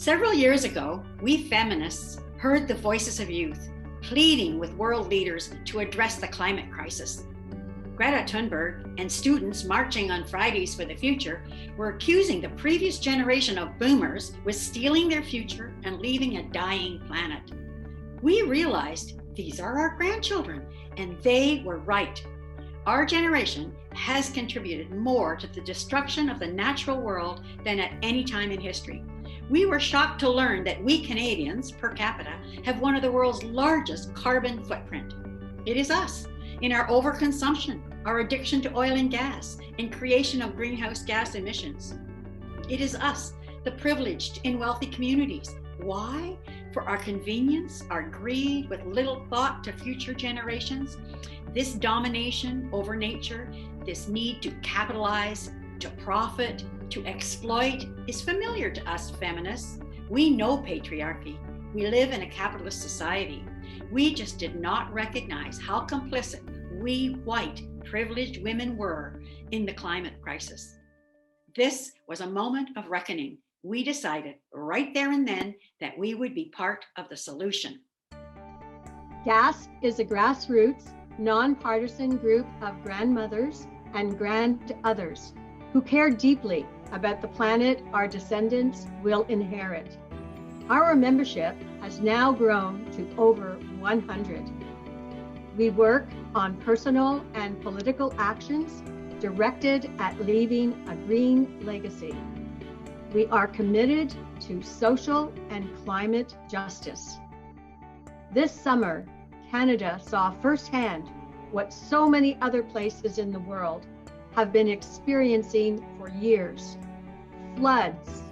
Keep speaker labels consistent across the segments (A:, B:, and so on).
A: Several years ago, we feminists heard the voices of youth pleading with world leaders to address the climate crisis. Greta Thunberg and students marching on Fridays for the Future were accusing the previous generation of boomers with stealing their future and leaving a dying planet. We realized these are our grandchildren, and they were right. Our generation has contributed more to the destruction of the natural world than at any time in history. We were shocked to learn that we Canadians, per capita, have one of the world's largest carbon footprint. It is us, in our overconsumption, our addiction to oil and gas, and creation of greenhouse gas emissions. It is us, the privileged in wealthy communities. Why? For our convenience, our greed with little thought to future generations. This domination over nature, this need to capitalize, to profit, to exploit is familiar to us feminists. We know patriarchy. We live in a capitalist society. We just did not recognize how complicit we white privileged women were in the climate crisis. This was a moment of reckoning. We decided right there and then that we would be part of the solution.
B: GASP is a grassroots, nonpartisan group of grandmothers and grand-others who care deeply about the planet our descendants will inherit. Our membership has now grown to over 100. We work on personal and political actions directed at leaving a green legacy. We are committed to social and climate justice. This summer, Canada saw firsthand what so many other places in the world have been experiencing for years: floods,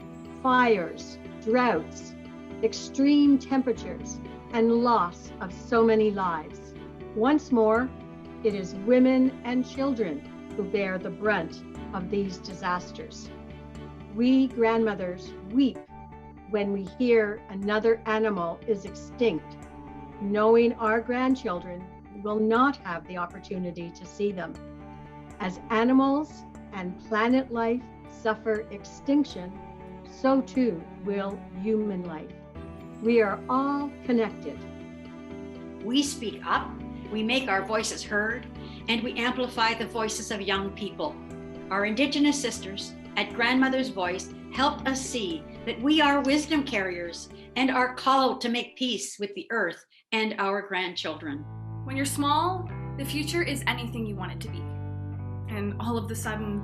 B: fires, droughts, extreme temperatures, and loss of so many lives. Once more, it is women and children who bear the brunt of these disasters. We grandmothers weep when we hear another animal is extinct, knowing our grandchildren will not have the opportunity to see them. As animals and planet life suffer extinction, so too will human life. We are all connected.
A: We speak up, we make our voices heard, and we amplify the voices of young people. Our Indigenous sisters at Grandmother's Voice helped us see that we are wisdom carriers and are called to make peace with the earth and our grandchildren.
C: When you're small, the future is anything you want it to be. And all of a sudden,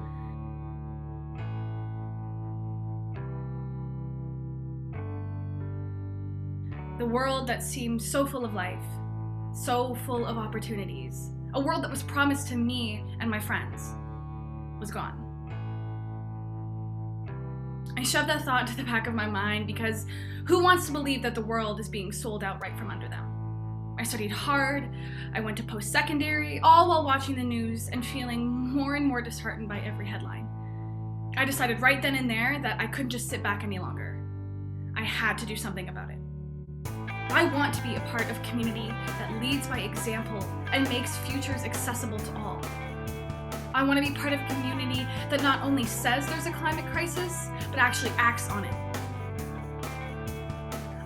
C: the world that seemed so full of life, so full of opportunities, a world that was promised to me and my friends, was gone. I shoved that thought to the back of my mind because who wants to believe that the world is being sold out right from under them? I studied hard, I went to post-secondary, all while watching the news and feeling more and more disheartened by every headline. I decided right then and there that I couldn't just sit back any longer. I had to do something about it. I want to be a part of community that leads by example and makes futures accessible to all. I want to be part of a community that not only says there's a climate crisis, but actually acts on it.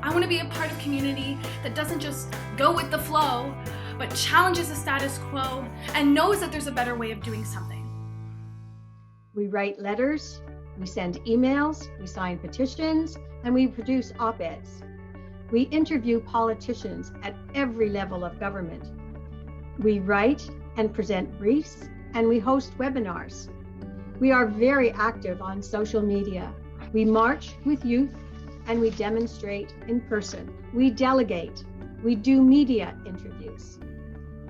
C: I want to be a part of a community that doesn't just go with the flow, but challenges the status quo and knows that there's a better way of doing something.
B: We write letters, we send emails, we sign petitions, and we produce op-eds. We interview politicians at every level of government. We write and present briefs, and we host webinars. We are very active on social media. We march with youth, and we demonstrate in person. We delegate. We do media interviews.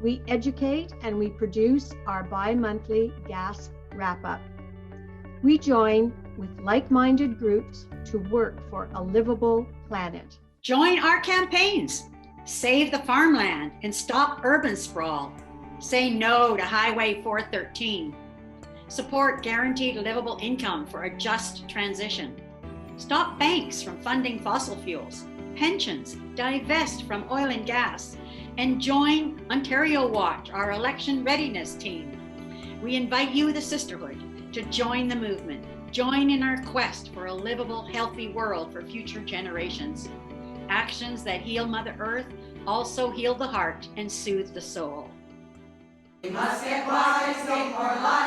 B: We educate, and we produce our bi-monthly GASP wrap-up. We join with like-minded groups to work for a livable planet.
A: Join our campaigns. Save the farmland and stop urban sprawl. Say no to Highway 413. Support guaranteed livable income for a just transition. Stop banks from funding fossil fuels, pensions, divest from oil and gas, and join Ontario Watch, our election readiness team. We invite you, the sisterhood, to join the movement. Join in our quest for a livable, healthy world for future generations. Actions that heal Mother Earth also heal the heart and soothe the soul.
D: We must get wise, make more life.